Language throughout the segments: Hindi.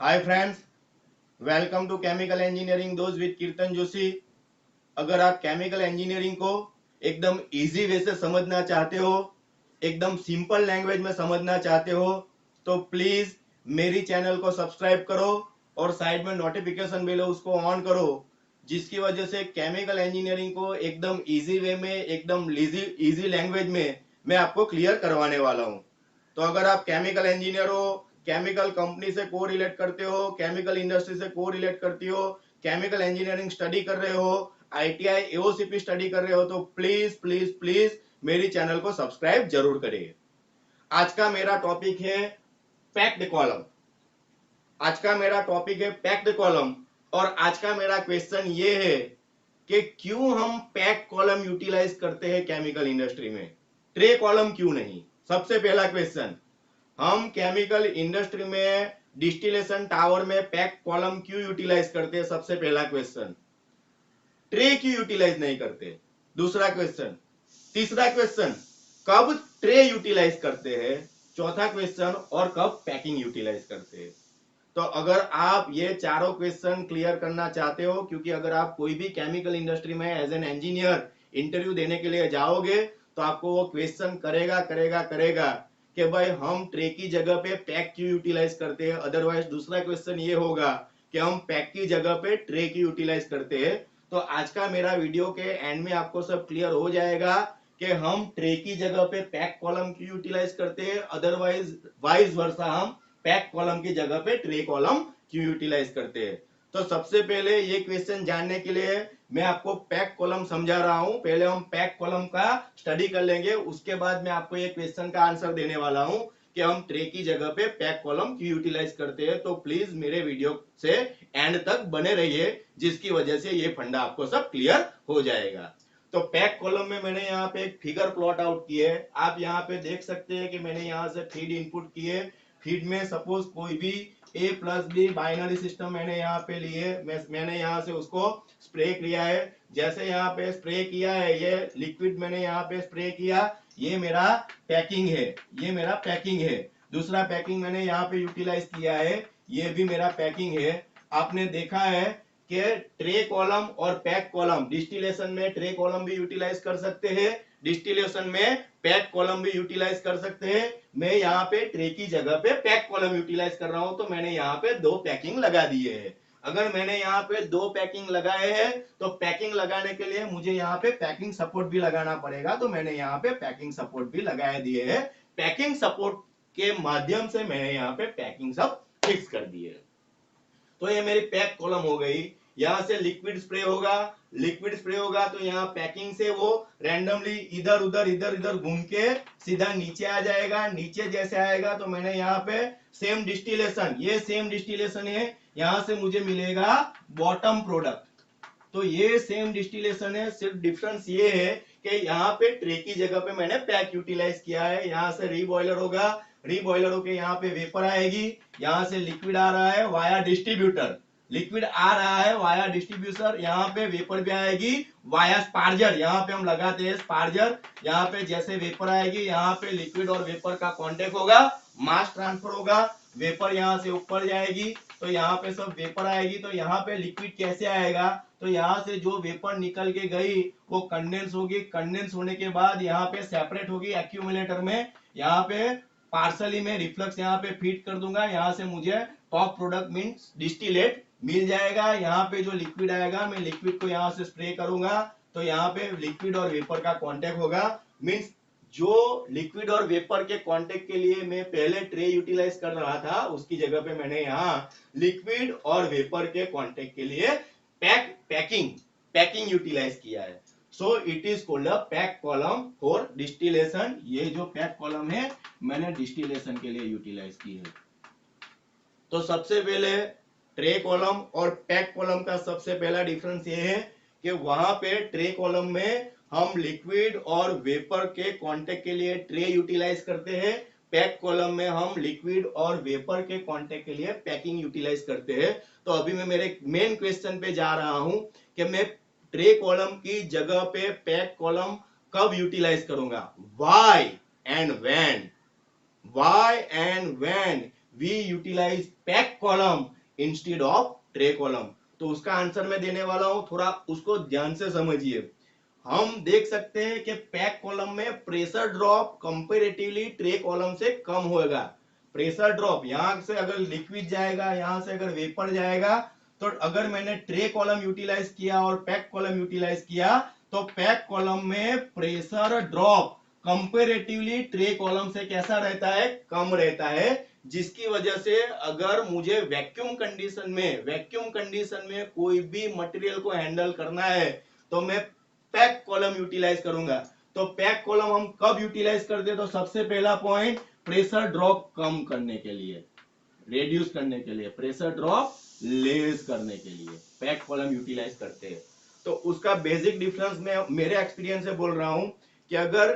Hi friends, welcome to chemical engineering दोस्त विद कीर्तन जोशी। अगर आप केमिकल इंजीनियरिंग को एकदम इजी वे से समझना चाहते हो, एकदम सिंपल लैंग्वेज में समझना चाहते हो, तो प्लीज मेरी चैनल को सब्सक्राइब करो और साइड में नोटिफिकेशन बेल है उसको ऑन करो, जिसकी वजह से केमिकल इंजीनियरिंग को एकदम इजी वे में, एकदम इजी लैंग्वेज में मैं आपको क्लियर करवाने वाला हूँ। तो अगर आप केमिकल इंजीनियर हो, केमिकल कंपनी से को रिलेट करते हो, केमिकल इंडस्ट्री से को रिलेट करती हो, केमिकल इंजीनियरिंग स्टडी कर रहे हो, आईटीआई एओसीपी स्टडी कर रहे हो, तो प्लीज प्लीज प्लीज मेरी चैनल को सब्सक्राइब जरूर करिए। आज का मेरा टॉपिक है पैक्ड कॉलम। आज का मेरा टॉपिक है पैक्ड कॉलम और आज का मेरा क्वेश्चन ये है कि क्यों हम पैक कॉलम यूटिलाइज करते हैं केमिकल इंडस्ट्री में, ट्रे कॉलम क्यों नहीं। सबसे पहला क्वेश्चन, हम केमिकल इंडस्ट्री में डिस्टिलेशन टावर में पैक कॉलम क्यों यूटिलाइज करते हैं। सबसे पहला क्वेश्चन, ट्रे क्यों यूटिलाइज नहीं करते। दूसरा क्वेश्चन, तीसरा क्वेश्चन, कब ट्रे यूटिलाइज करते हैं। चौथा क्वेश्चन, और कब पैकिंग यूटिलाइज करते हैं। तो अगर आप ये चारों क्वेश्चन क्लियर करना चाहते हो, क्योंकि अगर आप कोई भी केमिकल इंडस्ट्री में एज एन इंजीनियर इंटरव्यू देने के लिए जाओगे तो आपको वो क्वेश्चन करेगा करेगा करेगा कि भाई हम ट्रे की जगह पे पैक क्यों यूटिलाइज करते हैं। अदरवाइज दूसरा क्वेश्चन ये होगा कि हम पैक की जगह पे ट्रे क्यों यूटिलाइज करते हैं। तो आज का मेरा वीडियो के एंड में आपको सब क्लियर हो जाएगा कि हम ट्रे की जगह पे पैक कॉलम क्यों यूटिलाइज करते हैं, अदरवाइज वाइस वर्सा हम पैक कॉलम की जगह पे ट्रे कॉलम क्यों यूटिलाइज करते हैं। तो सबसे पहले ये क्वेश्चन जानने के लिए मैं आपको पैक कॉलम समझा रहा हूं। पहले हम पैक कॉलम का स्टडी कर लेंगे, उसके बाद मैं आपको ये क्वेश्चन का आंसर देने वाला हूं कि हम ट्रे की जगह पे पैक कॉलम क्यों यूटिलाइज करते हैं। तो प्लीज मेरे वीडियो से एंड तक बने रहिए, जिसकी वजह से ये फंडा आपको सब क्लियर हो जाएगा। तो पैक कॉलम में मैंने यहाँ पे एक फिगर प्लॉट आउट की है। आप यहाँ पे देख सकते हैं कि मैंने यहाँ से फीड इनपुट किए। फीड में सपोज कोई भी ए प्लस बी बाइनरी सिस्टम मैंने यहाँ पे लिए, मैंने यहाँ से उसको स्प्रे किया है। जैसे यहाँ पे स्प्रे किया है, ये लिक्विड मैंने यहाँ पे स्प्रे किया, ये मेरा पैकिंग है, ये मेरा पैकिंग है। दूसरा पैकिंग मैंने यहाँ पे यूटिलाइज किया है, ये भी मेरा पैकिंग है। आपने देखा है कि ट्रे कॉलम और पैक कॉलम, डिस्टिलेशन में ट्रे कॉलम भी यूटिलाइज कर सकते हैं, डिस्टिलेशन में पैक कॉलम भी यूटिलाइज कर सकते हैं। मैं यहाँ पे ट्रे की जगह पे पैक कॉलम यूटिलाइज कर रहा हूं, तो मैंने यहाँ पे दो पैकिंग लगा दिए हैं। अगर मैंने यहाँ पे दो पैकिंग लगाए हैं तो पैकिंग लगाने के लिए मुझे यहाँ पे पैकिंग सपोर्ट भी लगाना पड़ेगा, तो मैंने यहाँ पे पैकिंग सपोर्ट भी लगाए दिए हैं। पैकिंग सपोर्ट के माध्यम से मैंने यहाँ पे पैकिंग सब फिक्स कर दिए। तो ये मेरी पैक कॉलम हो गई। यहाँ से लिक्विड स्प्रे होगा, लिक्विड स्प्रे होगा तो यहाँ पैकिंग से वो रैंडमली इधर उधर इधर इधर घूम के सीधा नीचे आ जाएगा। नीचे जैसे आएगा तो मैंने यहाँ पे सेम डिस्टिलेशन, ये सेम डिस्टिलेशन है, यहाँ से मुझे मिलेगा बॉटम प्रोडक्ट। तो ये सेम डिस्टिलेशन है, सिर्फ डिफरेंस ये है कि यहाँ पे ट्रे की जगह पे मैंने पैक यूटिलाइज किया है। यहाँ से रीबॉयलर होगा, रीबॉयलर होके यहाँ पे वेपर आएगी, यहाँ से लिक्विड आ रहा है वाया डिस्ट्रीब्यूटर, लिक्विड आ रहा है वाया डिस्ट्रीब्यूटर, यहाँ पे वेपर भी आएगी वाया स्पार्जर, यहाँ पे हम लगाते हैं स्पार्जर। यहाँ पे जैसे वेपर आएगी, यहाँ पे लिक्विड और वेपर का कॉन्टेक्ट होगा, मास ट्रांसफर होगा, वेपर यहाँ से ऊपर जाएगी तो यहाँ पे सब वेपर आएगी। तो यहाँ पे लिक्विड कैसे आएगा, तो यहाँ से जो वेपर निकल के गई वो कंडेंस होगी, कंडेंस होने के बाद यहाँ पे सेपरेट होगी एक्यूमुलेटर में, यहाँ पे पार्सली में रिफ्लक्स यहाँ पे फीड कर दूंगा, यहाँ से मुझे टॉप प्रोडक्ट मींस डिस्टिलेट मिल जाएगा। यहाँ पे जो लिक्विड आएगा मैं लिक्विड को यहाँ से स्प्रे करूंगा, तो यहाँ पे लिक्विड और वेपर का कांटेक्ट होगा। मींस जो लिक्विड और वेपर के कांटेक्ट के लिए मैं पहले ट्रे यूटिलाइज कर रहा था, उसकी जगह पे मैंने यहाँ लिक्विड और वेपर के कांटेक्ट के लिए पैकिंग यूटिलाइज किया है। So it is called a pack column for distillation. ये जो पैक कॉलम है मैंने डिस्टिलेशन के लिए यूटिलाइज की है। तो सबसे पहले ट्रे कॉलम और पैक कॉलम का सबसे पहला डिफरेंस ये है कि वहां पे ट्रे कॉलम में हम लिक्विड और वेपर के कांटेक्ट के लिए ट्रे यूटिलाइज करते हैं, पैक कॉलम में हम लिक्विड और वेपर के कांटेक्ट के लिए पैकिंग यूटिलाइज करते हैं। तो अभी मैं मेरे मेन क्वेश्चन पे जा रहा हूं कि मैं ट्रे कॉलम की जगह पे पैक कॉलम कब यूटिलाइज करूंगा, why and when, why and when. We utilise pack column instead of tray column. तो उसका आंसर मैं देने वाला हूं, थोड़ा उसको ध्यान से समझिए। हम देख सकते हैं कि पैक कॉलम में pressure drop comparatively tray column से कम होगा। प्रेशर ड्रॉप यहां से अगर लिक्विड जाएगा, यहां से अगर वेपर जाएगा, तो अगर मैंने ट्रे कॉलम यूटिलाइज किया और पैक कॉलम यूटिलाइज किया तो पैक कॉलम में pressure drop comparatively tray column से कैसा रहता है, कम रहता है। जिसकी वजह से अगर मुझे वैक्यूम कंडीशन में कोई भी मटेरियल को हैंडल करना है तो मैं पैक कॉलम यूटिलाइज करूंगा। तो पैक कॉलम हम कब यूटिलाइज करते हैं, तो सबसे पहला पॉइंट प्रेशर ड्रॉप कम करने के लिए, रेड्यूस करने के लिए, प्रेशर ड्रॉप लेस करने के लिए पैक कॉलम यूटिलाइज करते हैं। तो उसका बेसिक डिफरेंस मैं मेरे एक्सपीरियंस से बोल रहा हूं कि अगर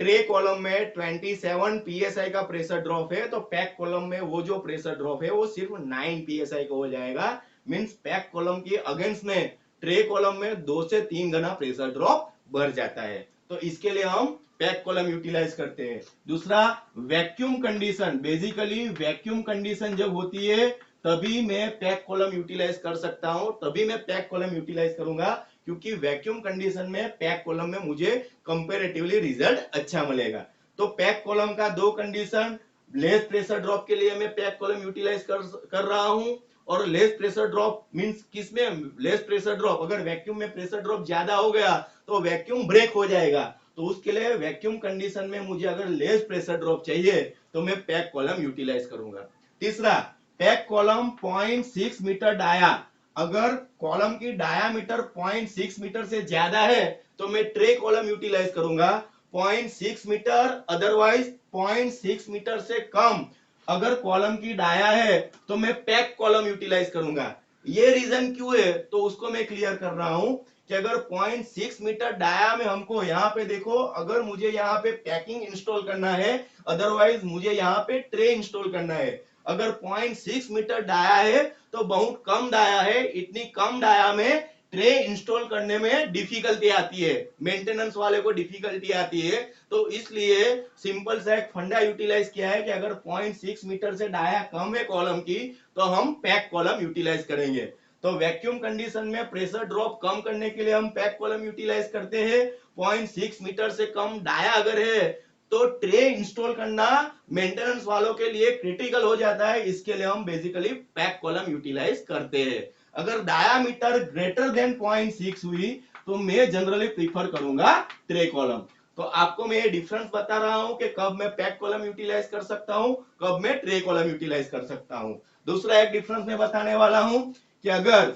ट्रे कॉलम में 27 psi का प्रेशर ड्रॉप है तो पैक कॉलम में वो जो प्रेशर ड्रॉप है वो सिर्फ 9 psi का हो जाएगा। मींस पैक कॉलम के अगेंस्ट में ट्रे कॉलम में 2 से 3 गुना प्रेशर ड्रॉप बढ़ जाता है। तो इसके लिए हम पैक कॉलम यूटिलाइज करते हैं। दूसरा, vacuum condition. Basically vacuum condition जब होती है तभी मैं पैक कॉलम यूटिलाइज कर सकता हूं, तभी मैं पैक कॉलम यूटिलाइज करूंगा, क्योंकि वैक्यूम कंडीशन में पैक कॉलम में मुझे कंपैरेटिवली रिजल्ट अच्छा मिलेगा। तो पैक कॉलम का दो कंडीशन, लेस प्रेशर ड्रॉप के लिए मैं पैक कॉलम यूटिलाइज कर रहा हूं, और लेस प्रेशर ड्रॉप मींस किसमें लेस प्रेशर ड्रॉप, अगर वैक्यूम में प्रेशर ड्रॉप ज्यादा हो गया तो वैक्यूम ब्रेक हो जाएगा। तो उसके लिए वैक्यूम कंडीशन में मुझे अगर लेस प्रेशर ड्रॉप चाहिए तो मैं पैक कॉलम यूटिलाइज करूंगा। तीसरा, पैक कॉलम 0.6 मीटर डाया। अगर कॉलम की डायामीटर 0.6 मीटर से ज्यादा है तो मैं ट्रे कॉलम यूटिलाइज करूंगा। 0.6 मीटर, अदरवाइज 0.6 मीटर से कम अगर कॉलम की डाया है तो मैं पैक कॉलम यूटिलाइज करूंगा। ये रीजन क्यों है तो उसको मैं क्लियर कर रहा हूं कि अगर 0.6 मीटर डाया में हमको यहाँ पे देखो, अगर मुझे यहाँ पे पैकिंग इंस्टॉल करना है, अदरवाइज मुझे यहाँ पे ट्रे इंस्टॉल करना है। अगर 0.6 मीटर डाया है तो बहुत कम डाया है, इतनी कम डाया में ट्रे इंस्टॉल करने में डिफिकल्टी आती है, मेंटेनेंस वाले को डिफिकल्टी आती है। तो इसलिए सिंपल सा एक फंडा यूटिलाइज किया है कि अगर 0.6 मीटर से डाया कम है कॉलम की तो हम पैक कॉलम यूटिलाइज करेंगे। तो वैक्यूम कंडीशन में प्रेशर ड्रॉप कम करने के लिए हम पैक कॉलम यूटिलाइज करते हैं। 0.6 मीटर से कम डाया अगर है तो ट्रे इंस्टॉल करना मेंटेनेंस वालों के लिए क्रिटिकल हो जाता है, इसके लिए हम बेसिकली पैक कॉलम यूटिलाइज करते हैं। अगर डायामीटर ग्रेटर देन 0.6 हुई तो मैं जनरली प्रीफर करूंगा ट्रे कॉलम। तो आपको मैं ये डिफरेंस बता रहा हूं कि कब मैं पैक कॉलम यूटिलाइज कर सकता हूं, कब मैं ट्रे कॉलम यूटिलाइज कर सकता हूं। दूसरा एक डिफरेंस मैं बताने वाला हूं कि अगर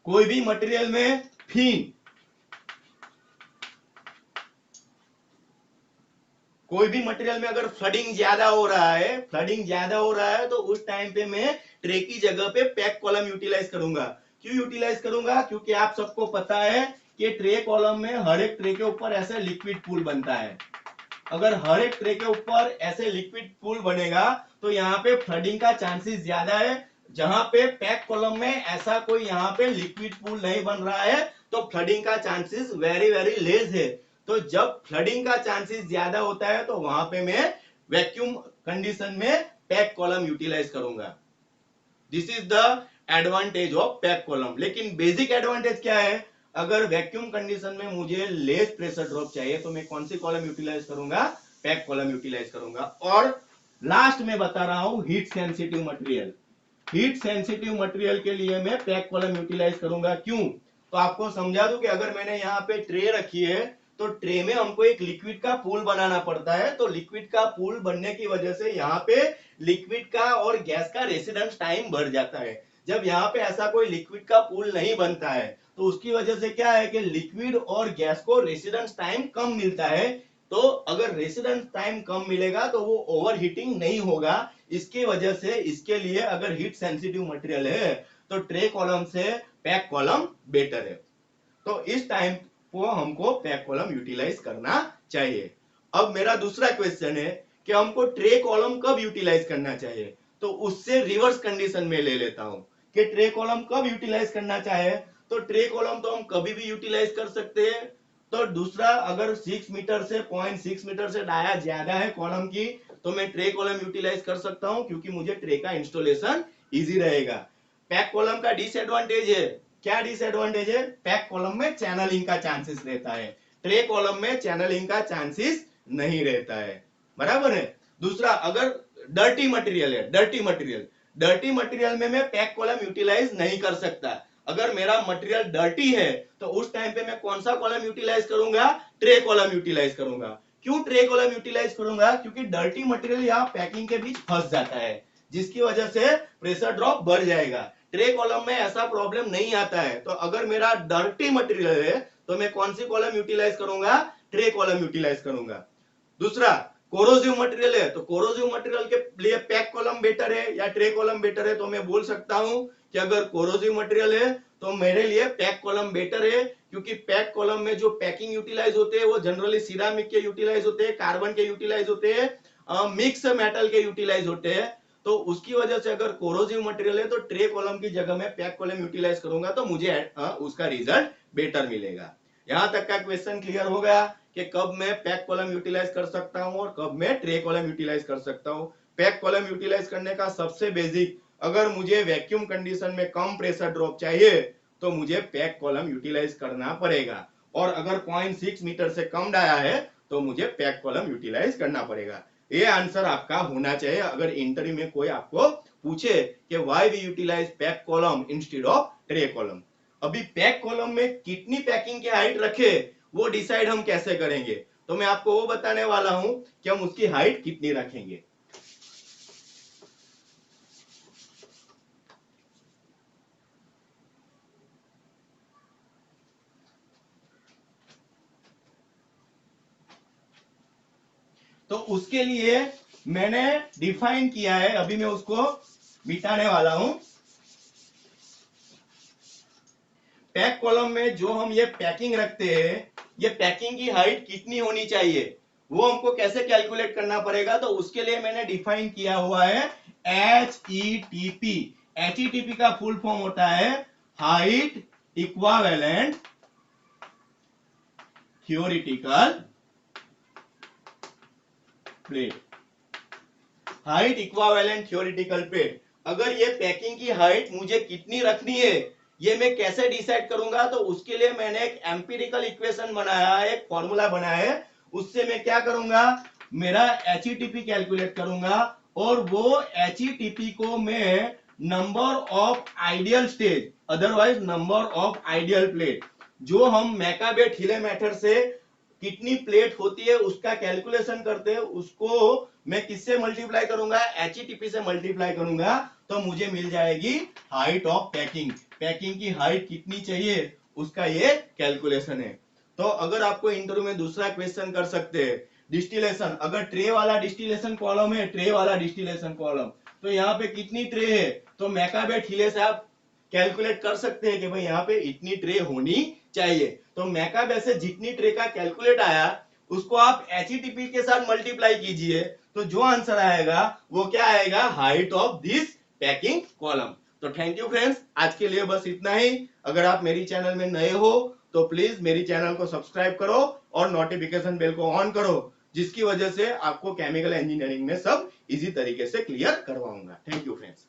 कोई भी मटेरियल में फिन, कोई भी मटेरियल में अगर फ्लडिंग ज्यादा हो रहा है तो उस टाइम पे मैं ट्रे की जगह पे पैक कॉलम यूटिलाइज करूंगा। क्यों यूटिलाइज करूंगा, क्योंकि आप सबको पता है कि ट्रे कॉलम में हर एक ट्रे के ऊपर ऐसे लिक्विड पूल बनता है। अगर हर एक ट्रे के ऊपर ऐसे लिक्विड पूल बनेगा तो यहाँ पे फ्लडिंग का चांसेस ज्यादा है। जहां पे पैक कॉलम में ऐसा कोई यहाँ पे लिक्विड पूल नहीं बन रहा है तो फ्लडिंग का चांसेस वेरी वेरी लेस है। तो जब फ्लडिंग का चांसेस ज्यादा होता है तो वहां पे मैं वैक्यूम कंडीशन में पैक कॉलम यूटिलाइज करूंगा। This is the advantage of pack column. लेकिन बेसिक एडवांटेज क्या है, अगर वैक्यूम कंडीशन में मुझे लेस प्रेशर ड्रॉप चाहिए तो मैं कौन सी कॉलम यूटिलाइज करूंगा, पैक कॉलम यूटिलाइज करूंगा। और लास्ट में बता रहा हूं heat sensitive material, heat sensitive material के लिए मैं पैक कॉलम यूटिलाइज करूंगा। क्यों, तो आपको समझा दूं कि अगर मैंने यहाँ पे ट्रे रखी है तो ट्रे में हमको एक लिक्विड का पूल बनाना पड़ता है। तो लिक्विड का पूल बनने की वजह से यहाँ पे लिक्विड का और गैस का रेसिडेंस टाइम बढ़ जाता है। जब यहाँ पे ऐसा कोई लिक्विड का पूल नहीं बनता है तो उसकी वजह से क्या है कि लिक्विड और गैस को रेसिडेंस टाइम कम मिलता है। तो अगर रेसिडेंस टाइम कम मिलेगा तो वो ओवर हीटिंग नहीं होगा। इसकी वजह से इसके लिए अगर हीट सेंसिटिव मटेरियल है तो ट्रे कॉलम से पैक कॉलम बेटर है। तो इस टाइम को हमको पैक कॉलम यूटिलाइज करना चाहिए। अब मेरा दूसरा क्वेश्चन है कि हमको ट्रे कॉलम कब यूटिलाइज करना चाहिए, तो उससे रिवर्स कंडीशन में ले लेता हूं कि ट्रे कॉलम कब यूटिलाइज करना चाहिए। तो ट्रे कॉलम तो हम कभी भी यूटिलाइज कर सकते हैं तो दूसरा, अगर 6 मीटर से 0.6 मीटर से डाया ज्यादा है कॉलम की, तो मैं ट्रे कॉलम यूटिलाइज कर सकता हूं, क्योंकि मुझे ट्रे का इंस्टॉलेशन इजी रहेगा। पैक कॉलम का डिसएडवांटेज है, क्या डिसएडवांटेज है? पैक कॉलम में चैनलिंग का चांसेस रहता है, ट्रे कॉलम में चैनलिंग का चांसेस नहीं रहता है, बराबर है। दूसरा, अगर डर्टी मटेरियल है, डर्टी मटेरियल में मैं पैक कॉलम यूटिलाइज नहीं कर सकता। अगर मेरा मटेरियल डर्टी है तो उस टाइम पे मैं कौन सा कॉलम यूटिलाइज करूंगा? ट्रे कॉलम यूटिलाइज करूंगा। क्यों ट्रे कॉलम यूटिलाइज करूंगा? क्योंकि डर्टी मटेरियल यहाँ पैकिंग के बीच फंस जाता है, जिसकी वजह से प्रेशर ड्रॉप बढ़ जाएगा। ट्रे कॉलम में ऐसा प्रॉब्लम नहीं आता है। तो अगर मेरा डर्टी मटेरियल है तो मैं कौन सी कॉलम यूटिलाइज करूंगा? ट्रे कॉलम यूटिलाइज करूंगा। दूसरा, कोरोसिव मटेरियल है, तो कोरोसिव मटेरियल के लिए पैक कॉलम बेटर है या ट्रे कॉलम बेटर है? तो मैं बोल सकता हूं कि अगर कोरोसिव मटेरियल है तो मेरे लिए पैक कॉलम बेटर है, क्योंकि पैक कॉलम में जो पैकिंग यूटिलाइज होते हैं वो जनरली सिरामिक के यूटिलाइज होते हैं, कार्बन के यूटिलाइज होते हैं, मिक्स मेटल के यूटिलाइज होते हैं। तो उसकी वजह से अगर कोरोसिव मटेरियल है तो ट्रे कॉलम की जगह में पैक कॉलम यूटिलाइज करूंगा तो मुझे उसका रिजल्ट बेटर मिलेगा। यहां तक का क्वेश्चन क्लियर हो गया कि कब मैं पैक कॉलम यूटिलाइज कर सकता हूं और कब मैं ट्रे कॉलम यूटिलाइज कर सकता हूं। पैक कॉलम यूटिलाइज करने का सबसे बेसिक, अगर मुझे वैक्यूम कंडीशन में कम प्रेशर ड्रॉप चाहिए तो मुझे पैक कॉलम यूटिलाइज करना पड़ेगा, और अगर 0.6 मीटर से कम डाया है तो मुझे पैक कॉलम यूटिलाइज करना पड़ेगा। ये आंसर आपका होना चाहिए अगर इंटरव्यू में कोई आपको पूछे कि why we utilise pack column instead of tray column. अभी पैक कॉलम में कितनी पैकिंग की हाइट रखे वो डिसाइड हम कैसे करेंगे, तो मैं आपको वो बताने वाला हूं कि हम उसकी हाइट कितनी रखेंगे। तो उसके लिए मैंने डिफाइन किया है, अभी मैं उसको मिटाने वाला हूं। पैक कॉलम में जो हम ये पैकिंग रखते हैं, ये पैकिंग की हाइट कितनी होनी चाहिए वो हमको कैसे कैलकुलेट करना पड़ेगा, तो उसके लिए मैंने डिफाइन किया हुआ है HETP। HETP का फुल फॉर्म होता है height equivalent theoretical plate. Height equivalent theoretical plate. अगर ये पैकिंग की हाइट मुझे कितनी रखनी है ये मैं कैसे डिसाइड करूंगा, तो उसके लिए मैंने एक एम्पिरिकल इक्वेशन बनाया है, एक फॉर्मूला बनाया है। उससे मैं क्या करूंगा, मेरा HETP कैलकुलेट करूंगा, और वो HETP को मैं number of ideal stage, otherwise number of ideal plate, जो हम मैकाबे ठीले मेथड से कितनी प्लेट होती है उसका कैलकुलेशन करते हैं, उसको मैं किससे मल्टीप्लाई करूंगा? HETP से मल्टीप्लाई करूंगा, तो मुझे मिल जाएगी हाइट ऑफ पैकिंग। पैकिंग की हाइट कितनी चाहिए उसका ये कैलकुलेशन है। तो अगर आपको इंटरव्यू में दूसरा क्वेश्चन कर सकते हैं, डिस्टिलेशन, अगर ट्रे वाला डिस्टिलेशन कॉलम है, ट्रे वाला डिस्टिलेशन कॉलम, तो यहाँ पे कितनी ट्रे है, तो मैकाबे ठीले से आप कैलकुलेट कर सकते हैं कि भाई यहाँ पे इतनी ट्रे होनी चाहिए। तो मैकाबे से जितनी ट्रे का कैलकुलेट आया उसको आप HETP के साथ मल्टीप्लाई कीजिए, तो जो आंसर आएगा वो क्या आएगा? Height of this packing column. तो थैंक यू फ्रेंड्स, आज के लिए बस इतना ही। अगर आप मेरी चैनल में नए हो तो प्लीज मेरी चैनल को सब्सक्राइब करो और नोटिफिकेशन बेल को ऑन करो, जिसकी वजह से आपको केमिकल इंजीनियरिंग में सब इजी तरीके से क्लियर करवाऊंगा। Thank you friends.